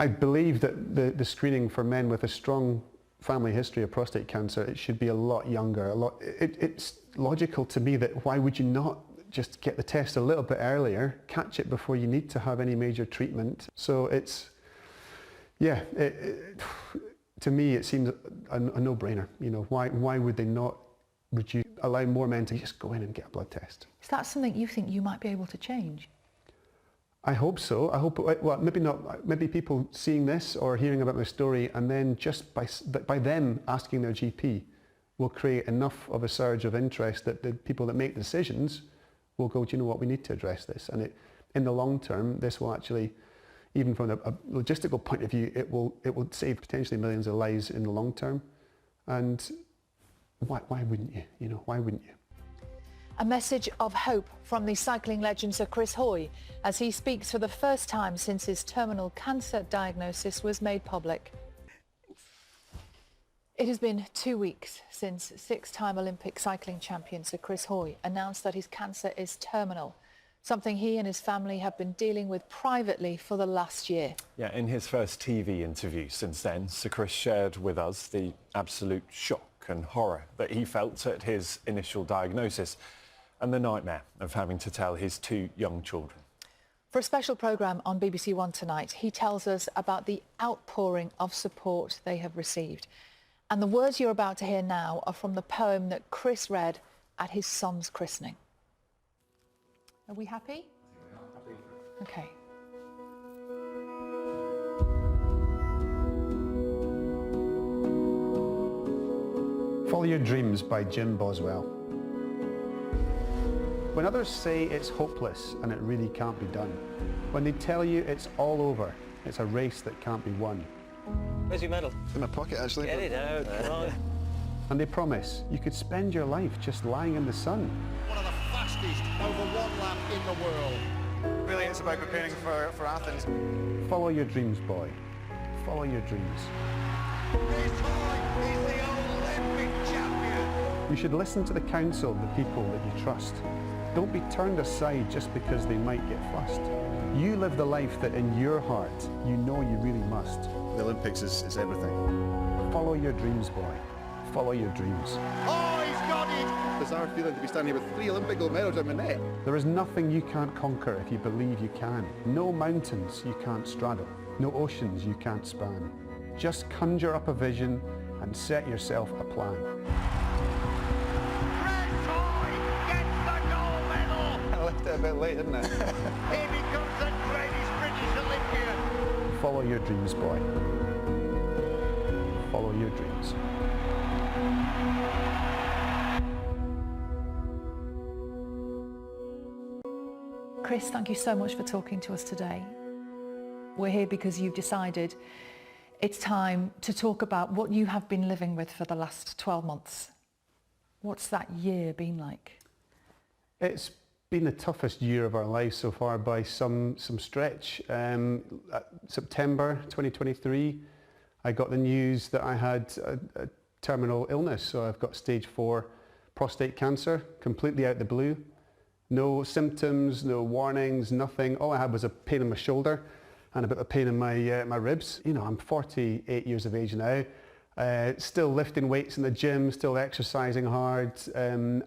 I believe that the screening for men with a strong family history of prostate cancer, it should be a lot younger. It's logical to me that why would you not just get the test a little bit earlier, catch it before you need to have any major treatment. So it's, yeah, to me it seems a no-brainer. You know, why would they not allow more men to just go in and get a blood test? Is that something you think you might be able to change? I hope so. I hope, well, maybe not, maybe people seeing this or hearing about my story and then just by them asking their GP will create enough of a surge of interest that the people that make decisions will go, do you know what, we need to address this. And in the long term, this will actually, even from a logistical point of view, it will save potentially millions of lives in the long term. And why wouldn't you? You know, why wouldn't you? A message of hope from the cycling legend Sir Chris Hoy as he speaks for the first time since his terminal cancer diagnosis was made public. It has been 2 weeks since six-time Olympic cycling champion Sir Chris Hoy announced that his cancer is terminal, something he and his family have been dealing with privately for the last year. Yeah, in his first TV interview since then, Sir Chris shared with us the absolute shock and horror that he felt at his initial diagnosis and the nightmare of having to tell his two young children. For a special programme on BBC One tonight, he tells us about the outpouring of support they have received. And the words you're about to hear now are from the poem that Chris read at his son's christening. Are we happy? Okay. Follow Your Dreams by Jim Boswell. When others say it's hopeless and it really can't be done, when they tell you it's all over, it's a race that can't be won. Where's your medal? In my pocket, actually. Get it out, come on. And they promise you could spend your life just lying in the sun. One of the fastest over one lap in the world. Really, it's about preparing for Athens. Follow your dreams, boy. Follow your dreams. Chris Hoy is the Olympic champion. You should listen to the counsel of the people that you trust. Don't be turned aside just because they might get fussed. You live the life that in your heart you know you really must. The Olympics is everything. Follow your dreams, boy. Follow your dreams. Oh, he's got it! Bizarre feeling to be standing here with 3 Olympic gold medals on my neck. There is nothing you can't conquer if you believe you can. No mountains you can't straddle. No oceans you can't span. Just conjure up a vision and set yourself a plan. Chris Hoy gets the gold medal! I left it a bit late, didn't I? He becomes the greatest British Olympian. Follow your dreams, boy. Follow your dreams. Chris, thank you so much for talking to us today. We're here because you've decided it's time to talk about what you have been living with for the last 12 months. What's that year been like? It's been the toughest year of our lives so far by some stretch. September 2023, I got the news that I had a terminal illness. So I've got stage 4 prostate cancer, completely out the blue. No symptoms, no warnings, nothing. All I had was a pain in my shoulder and a bit of pain in my ribs. You know, I'm 48 years of age now, still lifting weights in the gym, still exercising hard.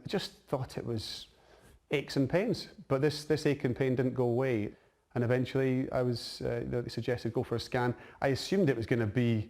Just thought it was aches and pains, but this ache and pain didn't go away. And eventually they suggested go for a scan. I assumed it was going to be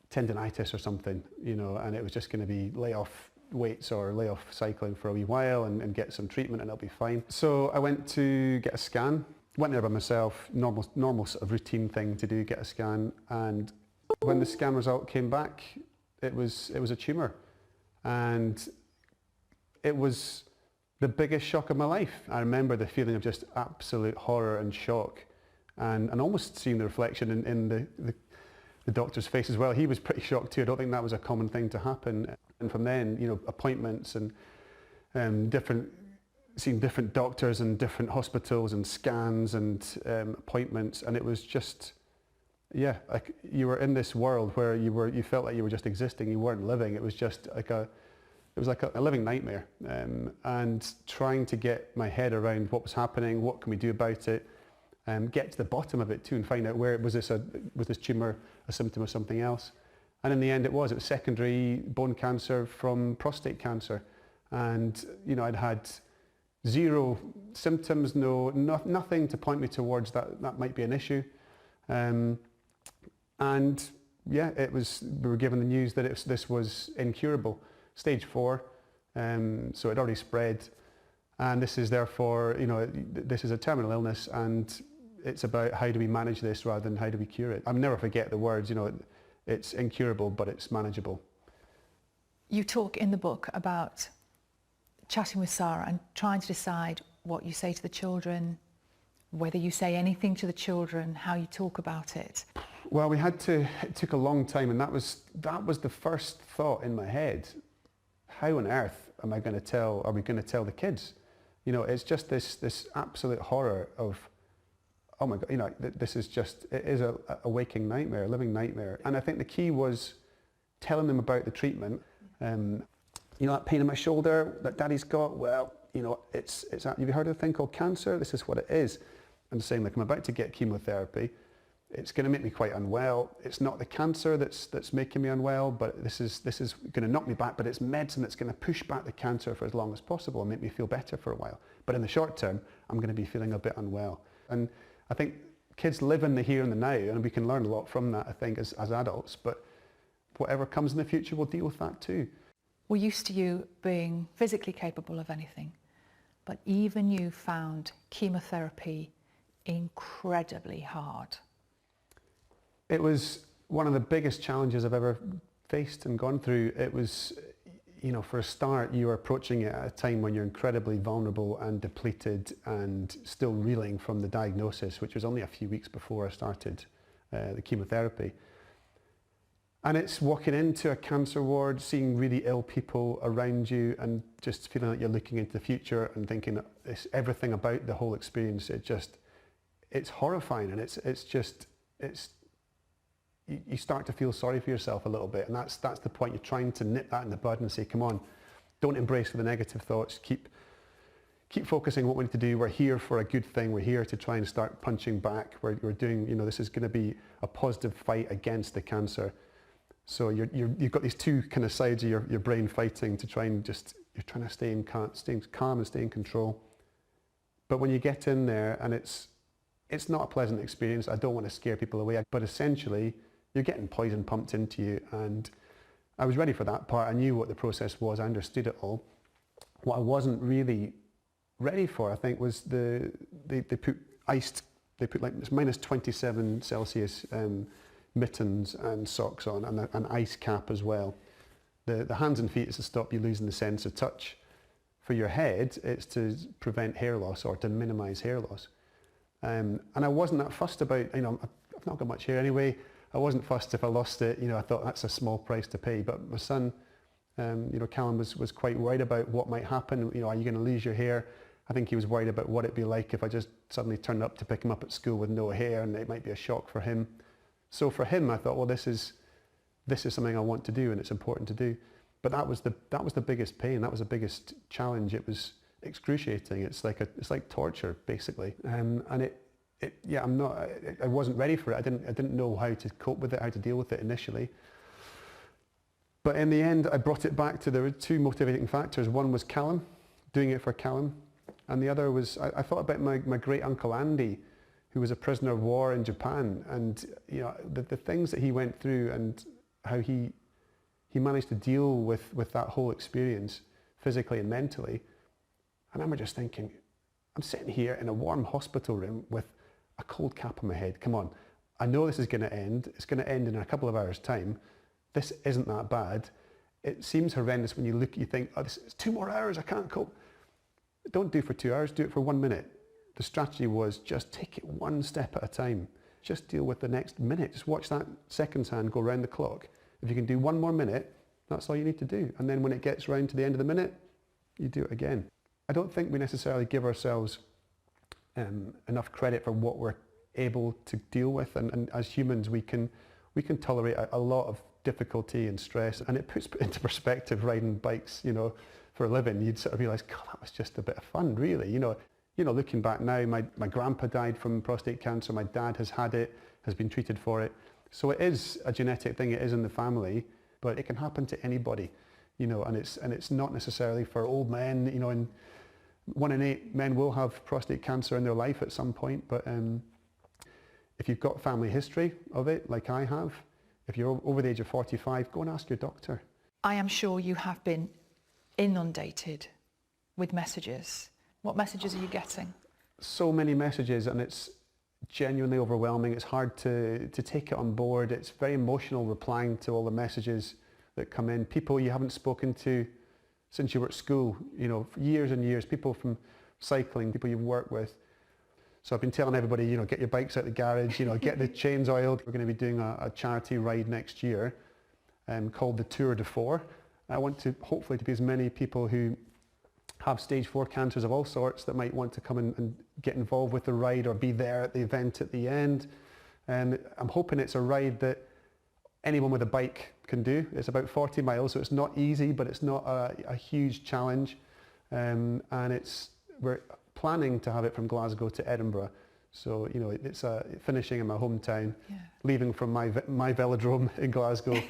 tendinitis or something, you know, and it was just going to be lay off weights or lay off cycling for a wee while and get some treatment and it'll be fine. So I went to get a scan, went there by myself, normal sort of routine thing to do, get a scan, and when the scan result came back, it was a tumour, and it was the biggest shock of my life. I remember the feeling of just absolute horror and shock, and almost seeing the reflection in the doctor's face as well. He was pretty shocked too. I don't think that was a common thing to happen. And from then, you know, appointments and seeing different doctors and different hospitals and scans and appointments, and it was just, yeah, like you were in this world where you felt like you were just existing. You weren't living. It was just like a living nightmare. And trying to get my head around what was happening, what can we do about it, get to the bottom of it too and find out where was this tumour a symptom of something else. And in the end it was secondary bone cancer from prostate cancer. And I'd had zero symptoms, nothing to point me towards that might be an issue. And yeah, we were given the news that this was incurable, stage 4, so it already spread. And this is therefore, this is a terminal illness, and it's about how do we manage this rather than how do we cure it. I'll never forget the words, it's incurable, but it's manageable. You talk in the book about chatting with Sarah and trying to decide what you say to the children, whether you say anything to the children, how you talk about it. Well, it took a long time, and that was the first thought in my head. How on earth are we going to tell the kids? It's just this absolute horror of, oh my God, it is a waking nightmare, a living nightmare. And I think the key was telling them about the treatment. That pain in my shoulder that Daddy's got, well, have you heard of a thing called cancer? This is what it is. And saying, like, I'm about to get chemotherapy. It's going to make me quite unwell. It's not the cancer that's making me unwell, but this is going to knock me back, but it's medicine that's going to push back the cancer for as long as possible and make me feel better for a while. But in the short term, I'm going to be feeling a bit unwell. And I think kids live in the here and the now, and we can learn a lot from that, I think, as adults. But whatever comes in the future, we'll deal with that too. We're used to you being physically capable of anything, but even you found chemotherapy incredibly hard. It was one of the biggest challenges I've ever faced and gone through. It was, for a start, you are approaching it at a time when you're incredibly vulnerable and depleted and still reeling from the diagnosis, which was only a few weeks before I started the chemotherapy. And it's walking into a cancer ward, seeing really ill people around you and just feeling like you're looking into the future and thinking everything about the whole experience, it's horrifying, and you start to feel sorry for yourself a little bit, and that's the point. You're trying to nip that in the bud and say, come on, don't embrace the negative thoughts, keep focusing on what we need to do. We're here for a good thing. We're here to try and start punching back. We're doing, this is going to be a positive fight against the cancer. So you've got these two kind of sides of your brain fighting to try and you're trying to stay calm and stay in control. But when you get in there, and it's not a pleasant experience, I don't want to scare people away, but essentially you're getting poison pumped into you, and I was ready for that part. I knew what the process was, I understood it all. What I wasn't really ready for, I think, was they put like it's minus 27 Celsius mittens and socks on, and an ice cap as well. The hands and feet is to stop you losing the sense of touch. For your head, it's to prevent hair loss or to minimise hair loss. And I wasn't that fussed about, I've not got much hair anyway. I wasn't fussed if I lost it. I thought that's a small price to pay. But my son, Callum was quite worried about what might happen. Are you going to lose your hair? I think he was worried about what it'd be like if I just suddenly turned up to pick him up at school with no hair, and it might be a shock for him. So for him, I thought, well, this is something I want to do, and it's important to do. But that was the biggest pain. That was the biggest challenge. It was excruciating. It's like torture, basically. And I wasn't ready for it. I didn't know how to cope with it, how to deal with it initially. But in the end, I brought it back to there were two motivating factors. One was Callum, doing it for Callum, and the other was I thought about my great uncle Andy, who was a prisoner of war in Japan, and the things that he went through and how he managed to deal with that whole experience physically and mentally. And I remember just thinking, I'm sitting here in a warm hospital room with a cold cap on my head. Come on, I know this is going to end. It's going to end in a couple of hours' time. This isn't that bad. It seems horrendous when you think, oh, this is 2 more hours, I can't cope. Don't do it for 2 hours, do it for 1 minute. The strategy was just take it one step at a time. Just deal with the next minute. Just watch that seconds hand go round the clock. If you can do 1 more minute, that's all you need to do. And then when it gets round to the end of the minute, you do it again. I don't think we necessarily give ourselves enough credit for what we're able to deal with. And as humans, we can tolerate a lot of difficulty and stress. And it puts into perspective riding bikes, for a living. You'd sort of realise, God, that was just a bit of fun, really. looking back now, my grandpa died from prostate cancer, my dad has had it, has been treated for it. So it is a genetic thing, it is in the family, but it can happen to anybody, and it's not necessarily for old men, and 1 in 8 men will have prostate cancer in their life at some point, but if you've got family history of it, like I have, if you're over the age of 45, go and ask your doctor. I am sure you have been inundated with messages. What messages are you getting? So many messages, and it's genuinely overwhelming. It's hard to take it on board. It's very emotional replying to all the messages that come in. People you haven't spoken to since you were at school, for years and years. People from cycling, people you've worked with. So I've been telling everybody, get your bikes out the garage, get the chains oiled. We're going to be doing a charity ride next year called the Tour de Four. I want to hopefully to be as many people who have stage 4 cancers of all sorts that might want to come and get involved with the ride or be there at the event at the end. I'm hoping it's a ride that anyone with a bike can do. It's about 40 miles, so it's not easy, but it's not a huge challenge. And we're planning to have it from Glasgow to Edinburgh. So, it's finishing in my hometown, leaving from my velodrome in Glasgow,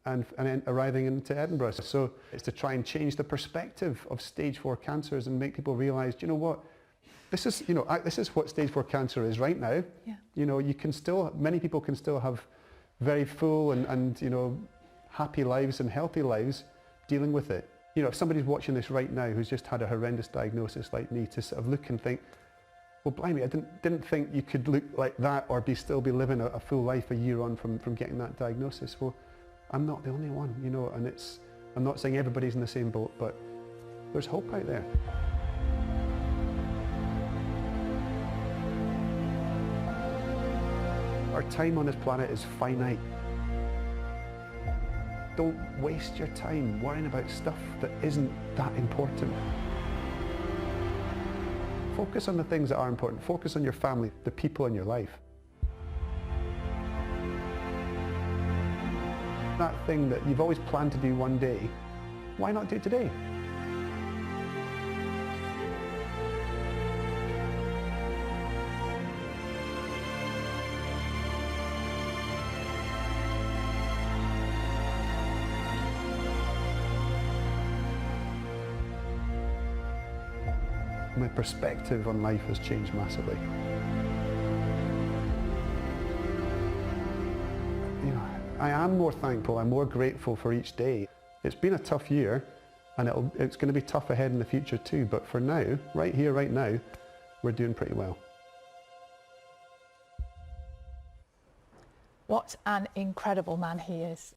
and then arriving into Edinburgh. So it's to try and change the perspective of stage 4 cancers and make people realise, you know what, this is what stage 4 cancer is right now. Yeah. Many people can still have very full and happy lives and healthy lives dealing with it. If somebody's watching this right now who's just had a horrendous diagnosis like me, to sort of look and think, well, blimey, I didn't think you could look like that or still be living a full life a year on from getting that diagnosis. Well, I'm not the only one, and I'm not saying everybody's in the same boat, but there's hope out there. Our time on this planet is finite. Don't waste your time worrying about stuff that isn't that important. Focus on the things that are important. Focus on your family, the people in your life. That thing that you've always planned to do one day, why not do it today? My perspective on life has changed massively. I am more thankful, I'm more grateful for each day. It's been a tough year, and it's going to be tough ahead in the future too, but for now, right here, right now, we're doing pretty well. What an incredible man he is.